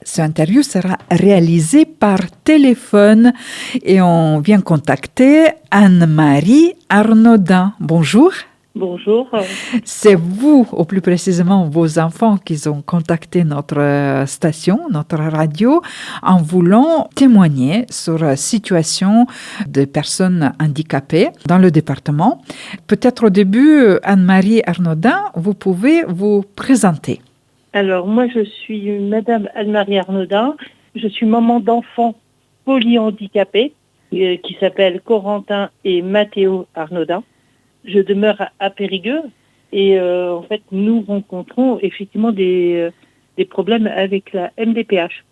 Cette interview sera réalisée par téléphone et on vient contacter Anne-Marie Arnaudin. Bonjour. Bonjour. C'est vous, ou plus précisément vos enfants, qui ont contacté notre station, notre radio, en voulant témoigner sur la situation des personnes handicapées dans le département. Peut-être au début, Anne-Marie Arnaudin, vous pouvez vous présenter. Alors, moi, je suis Madame Anne-Marie Arnaudin. Je suis maman d'enfants polyhandicapés qui s'appellent Corentin et Mathéo Arnaudin. Je demeure à Périgueux et en fait, nous rencontrons effectivement des problèmes avec la MDPH,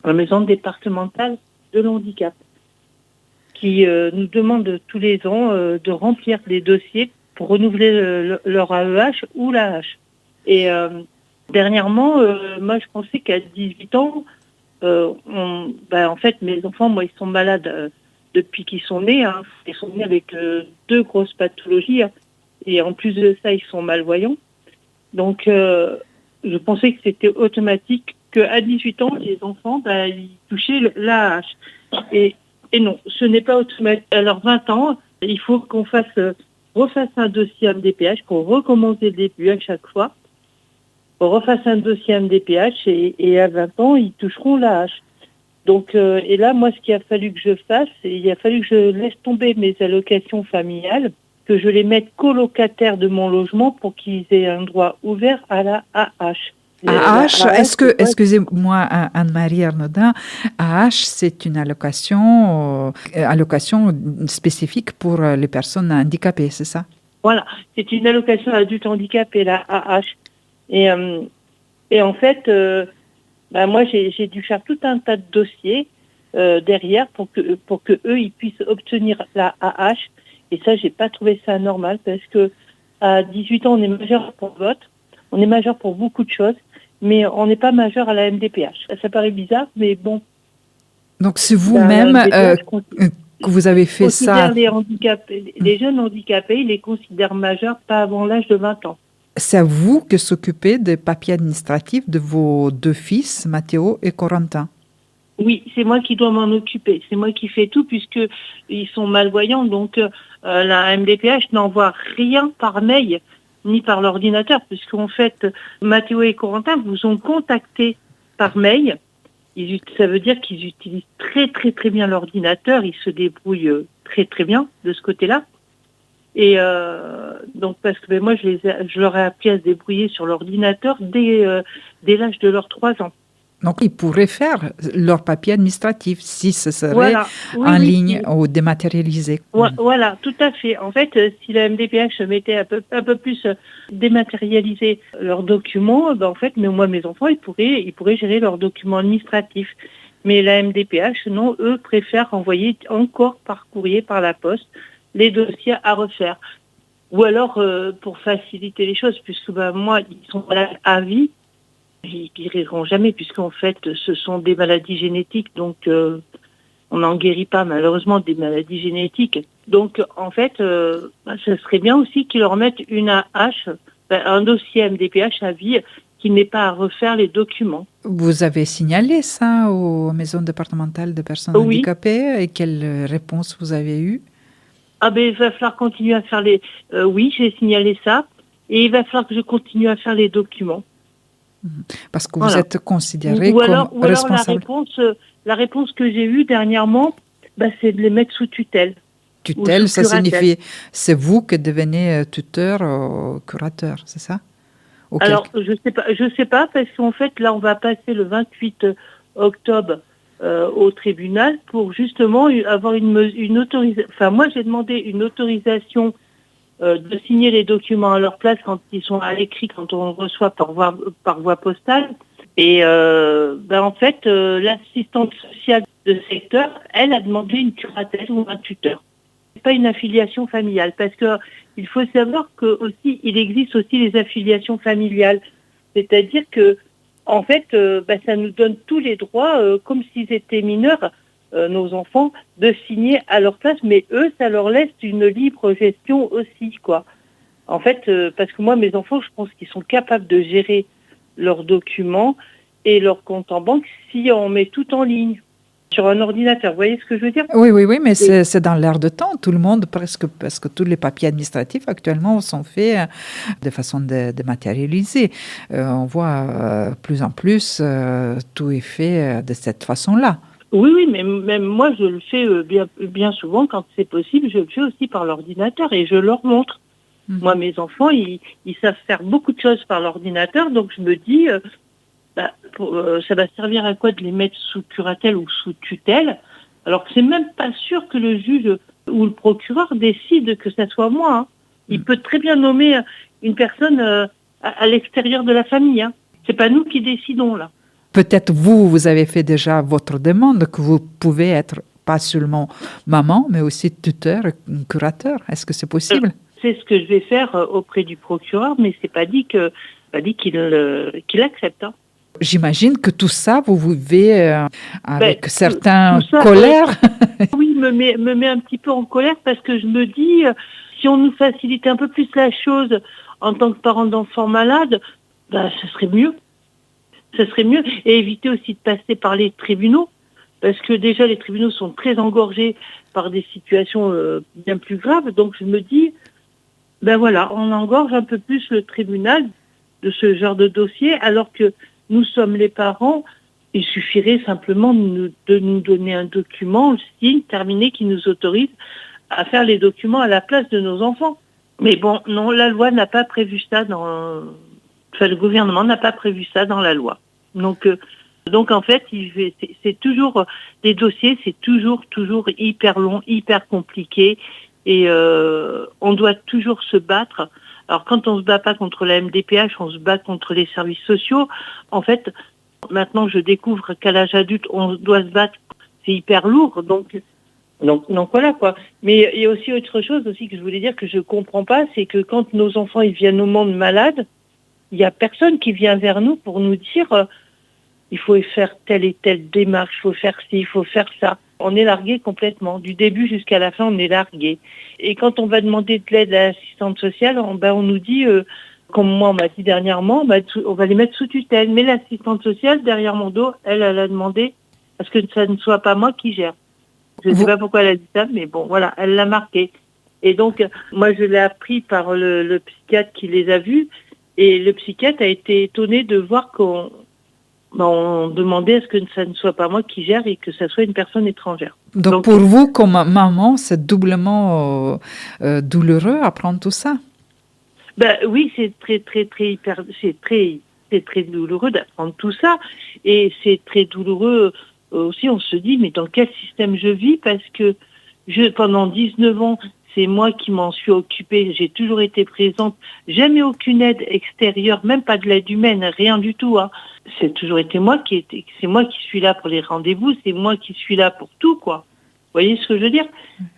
la Maison départementale de l'handicap, qui nous demande tous les ans de remplir des dossiers pour renouveler leur AEH ou l'AH. Et dernièrement, moi, je pensais qu'à 18 ans, en fait, mes enfants, moi, ils sont malades depuis qu'ils sont nés. Hein. Ils sont nés avec 2 grosses pathologies. Hein. Et en plus de ça, ils sont malvoyants. Donc, je pensais que c'était automatique qu'à 18 ans, les enfants, ils touchaient l'AH. Et non, ce n'est pas automatique. Alors, 20 ans, il faut qu'on refasse un dossier MDPH, qu'on recommence le début à chaque fois. On refasse un dossier MDPH et à 20 ans, ils toucheront l'AH. Donc, et là, moi, ce qu'il a fallu que je fasse, il a fallu que je laisse tomber mes allocations familiales, que je les mette colocataires de mon logement pour qu'ils aient un droit ouvert à la AH. Excusez-moi, Anne-Marie Arnaudin, AH, c'est une allocation spécifique pour les personnes handicapées, c'est ça? Voilà, c'est une allocation adulte handicapé, la AH. Et en fait, moi, j'ai dû faire tout un tas de dossiers derrière pour que eux, ils puissent obtenir la AH. Et ça, j'ai pas trouvé ça normal parce que à 18 ans, on est majeur pour le vote, on est majeur pour beaucoup de choses, mais on n'est pas majeur à la MDPH. Ça paraît bizarre, mais bon. Donc, c'est vous-même que vous avez fait ça. Les jeunes handicapés, ils les considèrent majeurs pas avant l'âge de 20 ans. C'est à vous que s'occupez des papiers administratifs de vos 2 fils, Mathéo et Corentin. Oui, c'est moi qui dois m'en occuper. C'est moi qui fais tout puisque ils sont malvoyants. Donc, la MDPH n'envoie rien par mail ni par l'ordinateur puisqu'en fait, Mathéo et Corentin vous ont contacté par mail. Ça veut dire qu'ils utilisent très, très, très bien l'ordinateur. Ils se débrouillent très, très bien de ce côté-là. Et donc, parce que moi, je leur ai appris à se débrouiller sur l'ordinateur dès l'âge de leurs 3 ans. Donc, ils pourraient faire leur papier administratif si ce serait en ligne ou dématérialisé. Voilà, tout à fait. En fait, si la MDPH mettait un peu plus dématérialisé leurs documents, en fait, moi, mes enfants, ils pourraient gérer leurs documents administratifs. Mais la MDPH, non, eux préfèrent envoyer encore par courrier, par la poste, les dossiers à refaire. Ou alors, pour faciliter les choses, puisque moi, ils sont malades à vie, ils guériront jamais, puisqu'en fait, ce sont des maladies génétiques, donc on n'en guérit pas, malheureusement, des maladies génétiques. Donc, en fait, ce serait bien aussi qu'ils leur mettent une AH, un dossier MDPH à vie, qui n'ait pas à refaire les documents. Vous avez signalé ça aux maisons départementales de personnes handicapées et quelle réponse vous avez eue? Il va falloir continuer à faire oui, j'ai signalé ça. Et il va falloir que je continue à faire les documents. Parce que vous êtes considéré comme responsable. La réponse que j'ai eue dernièrement, c'est de les mettre sous tutelle. Tutelle, ça signifie, c'est vous qui devenez tuteur ou curateur, c'est ça? Alors, je sais pas, parce qu'en fait, là, on va passer le 28 octobre au tribunal pour justement avoir une autorisation. Enfin, moi, j'ai demandé une autorisation de signer les documents à leur place quand ils sont à l'écrit, quand on reçoit par voie postale. Et en fait, l'assistante sociale de secteur, elle a demandé une curatelle ou un tuteur. Pas une affiliation familiale, parce que il faut savoir que aussi il existe aussi les affiliations familiales, c'est-à-dire que en fait, ça nous donne tous les droits, comme s'ils étaient mineurs, nos enfants, de signer à leur place, mais eux, ça leur laisse une libre gestion aussi, quoi. En fait, parce que moi, mes enfants, je pense qu'ils sont capables de gérer leurs documents et leur compte en banque si on met tout en ligne sur un ordinateur. Vous voyez ce que je veux dire? Oui, mais c'est dans l'air de temps. Tout le monde, presque, parce que tous les papiers administratifs actuellement sont faits de façon dématérialisée. On voit plus en plus, tout est fait de cette façon-là. Oui, mais même moi, je le fais bien souvent, quand c'est possible, je le fais aussi par l'ordinateur et je leur montre. Moi, mes enfants, ils savent faire beaucoup de choses par l'ordinateur, donc je me dis, ça va servir à quoi de les mettre sous curatelle ou sous tutelle, alors que c'est même pas sûr que le juge ou le procureur décide que ça soit moi. Hein. Il peut très bien nommer une personne à l'extérieur de la famille. Hein. C'est pas nous qui décidons là. Peut-être vous avez fait déjà votre demande, que vous pouvez être pas seulement maman, mais aussi tuteur, curateur. Est-ce que c'est possible? C'est ce que je vais faire auprès du procureur, mais c'est pas dit qu'il accepte. Hein. J'imagine que tout ça, vous vivez avec certains colères. Oui, me met un petit peu en colère parce que je me dis, si on nous facilitait un peu plus la chose en tant que parent d'enfants malades, ce serait mieux. Ce serait mieux et éviter aussi de passer par les tribunaux parce que déjà les tribunaux sont très engorgés par des situations bien plus graves. Donc je me dis, on engorge un peu plus le tribunal de ce genre de dossier alors que nous sommes les parents. Il suffirait simplement de nous donner un document, le signe terminé qui nous autorise à faire les documents à la place de nos enfants. Mais bon, non, la loi n'a pas prévu ça le gouvernement n'a pas prévu ça dans la loi. Donc en fait, c'est toujours des dossiers, c'est toujours hyper long, hyper compliqué, et on doit toujours se battre. Alors quand on se bat pas contre la MDPH, on se bat contre les services sociaux. En fait, maintenant je découvre qu'à l'âge adulte, on doit se battre, c'est hyper lourd, donc voilà quoi. Mais il y a aussi autre chose aussi que je voulais dire que je comprends pas, c'est que quand nos enfants ils viennent au monde malades, il n'y a personne qui vient vers nous pour nous dire il faut faire telle et telle démarche, il faut faire ci, il faut faire ça. On est largué complètement. Du début jusqu'à la fin, on est largué. Et quand on va demander de l'aide à l'assistante sociale, on nous dit, comme moi on m'a dit dernièrement, on va les mettre sous tutelle. Mais l'assistante sociale, derrière mon dos, elle a demandé à ce que ça ne soit pas moi qui gère. Je ne sais pas pourquoi elle a dit ça, mais bon, voilà, elle l'a marqué. Et donc, moi je l'ai appris par le psychiatre qui les a vus. Et le psychiatre a été étonné de voir qu'on demandait à ce que ça ne soit pas moi qui gère et que ça soit une personne étrangère. Donc pour vous, comme maman, c'est doublement douloureux apprendre tout ça? Oui, c'est très douloureux d'apprendre tout ça. Et c'est très douloureux aussi, on se dit, mais dans quel système je vis? Parce que pendant 19 ans, c'est moi qui m'en suis occupée, j'ai toujours été présente, jamais aucune aide extérieure, même pas de l'aide humaine, rien du tout. Hein. C'est toujours été c'est moi qui suis là pour les rendez-vous, c'est moi qui suis là pour tout, quoi. Vous voyez ce que je veux dire?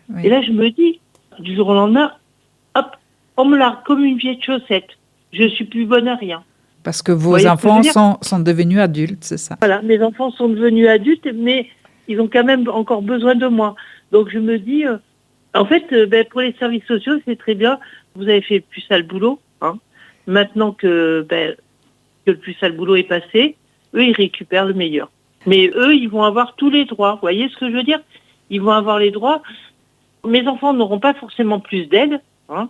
Oui. Et là, je me dis, du jour au lendemain, hop, on me largue comme une vieille chaussette. Je suis plus bonne à rien. Parce que vos enfants sont devenus adultes, c'est ça? Voilà, mes enfants sont devenus adultes, mais ils ont quand même encore besoin de moi. Donc je me dis... En fait, pour les services sociaux, c'est très bien. Vous avez fait le plus sale boulot. Hein. Maintenant que le plus sale boulot est passé, eux, ils récupèrent le meilleur. Mais eux, ils vont avoir tous les droits. Vous voyez ce que je veux dire? Ils vont avoir les droits. Mes enfants n'auront pas forcément plus d'aide. Hein.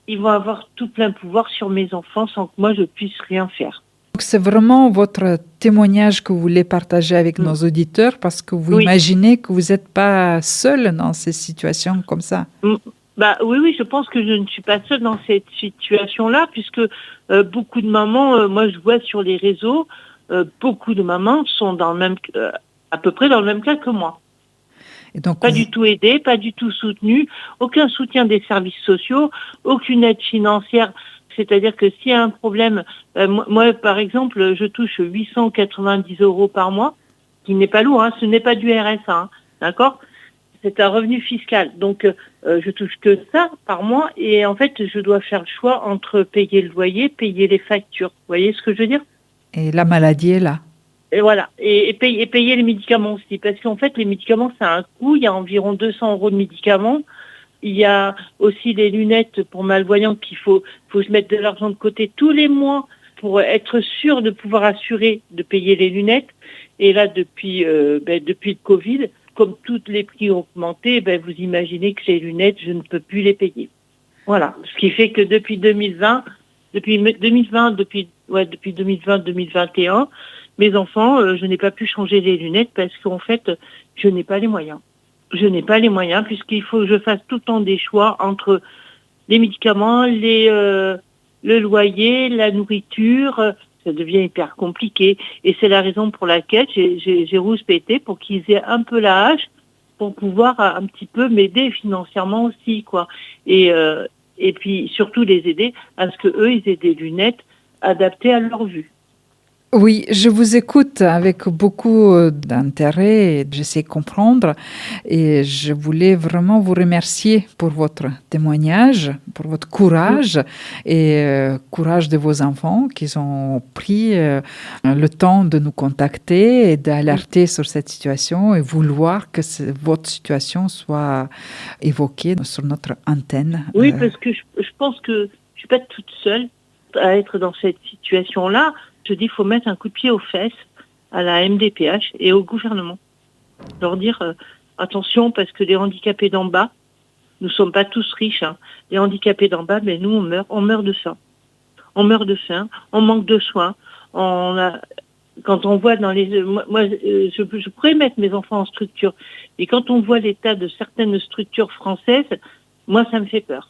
Ils vont avoir tout plein pouvoir sur mes enfants sans que moi, je puisse rien faire. Donc c'est vraiment votre témoignage que vous voulez partager avec nos auditeurs parce que vous imaginez que vous n'êtes pas seul dans ces situations comme ça. Oui, je pense que je ne suis pas seule dans cette situation-là puisque beaucoup de mamans, moi je vois sur les réseaux, beaucoup de mamans sont à peu près dans le même cas que moi. Et donc, pas du tout aidées, pas du tout soutenues, aucun soutien des services sociaux, aucune aide financière. C'est-à-dire que s'il y a un problème, moi par exemple, je touche 890 € par mois, qui n'est pas lourd, hein, ce n'est pas du RSA, hein, d'accord? C'est un revenu fiscal, donc je touche que ça par mois et en fait je dois faire le choix entre payer le loyer, payer les factures. Vous voyez ce que je veux dire? Et la maladie est là. Et voilà, et payer les médicaments aussi, parce qu'en fait les médicaments ça a un coût, il y a environ 200 € de médicaments. Il y a aussi les lunettes pour malvoyants qu'il faut se mettre de l'argent de côté tous les mois pour être sûr de pouvoir assurer de payer les lunettes. Et là, depuis le Covid, comme tous les prix ont augmenté, vous imaginez que les lunettes, je ne peux plus les payer. Voilà. Ce qui fait que depuis 2020, 2021, mes enfants, je n'ai pas pu changer les lunettes parce qu'en fait, je n'ai pas les moyens. Je n'ai pas les moyens puisqu'il faut que je fasse tout le temps des choix entre les médicaments, le loyer, la nourriture. Ça devient hyper compliqué. Et c'est la raison pour laquelle j'ai rouspété pour qu'ils aient un peu la hache pour pouvoir un petit peu m'aider financièrement aussi, quoi. Et puis surtout les aider à ce qu'eux, ils aient des lunettes adaptées à leur vue. Oui, je vous écoute avec beaucoup d'intérêt et j'essaie de comprendre et je voulais vraiment vous remercier pour votre témoignage, pour votre courage et courage de vos enfants qui ont pris le temps de nous contacter et d'alerter sur cette situation et vouloir que votre situation soit évoquée sur notre antenne. Oui, parce que je pense que je suis pas toute seule à être dans cette situation-là. Je dis, il faut mettre un coup de pied aux fesses à la MDPH et au gouvernement. Leur dire, attention, parce que les handicapés d'en bas, nous ne sommes pas tous riches. Hein. Les handicapés d'en bas, mais nous, on meurt de faim. On meurt de faim, on manque de soins. Quand on voit dans les... je pourrais mettre mes enfants en structure. Et quand on voit l'état de certaines structures françaises, moi, ça me fait peur.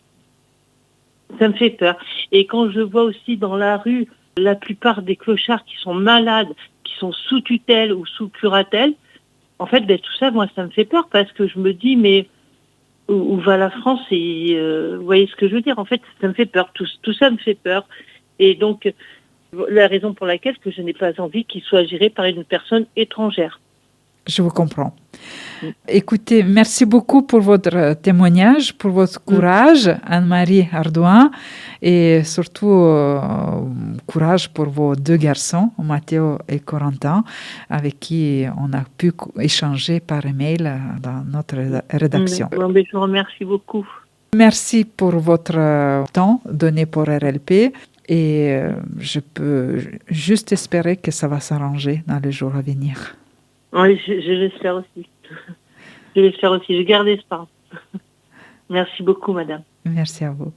Ça me fait peur. Et quand je vois aussi dans la rue la plupart des clochards qui sont malades, qui sont sous tutelle ou sous curatelle, en fait, tout ça, moi, ça me fait peur parce que je me dis, mais où va la France et vous voyez ce que je veux dire. En fait, ça me fait peur. Tout ça me fait peur. Et donc, la raison pour laquelle que je n'ai pas envie qu'il soit géré par une personne étrangère. Je vous comprends. Écoutez, merci beaucoup pour votre témoignage, pour votre courage, Anne-Marie Ardouin, et surtout courage pour vos deux garçons, Mathéo et Corentin, avec qui on a pu échanger par email dans notre rédaction. Je vous remercie beaucoup. Merci pour votre temps donné pour RLP. Et je peux juste espérer que ça va s'arranger dans les jours à venir. Oui, je l'espère aussi. Je l'espère aussi. Je garde espoir. Merci beaucoup, madame. Merci à vous.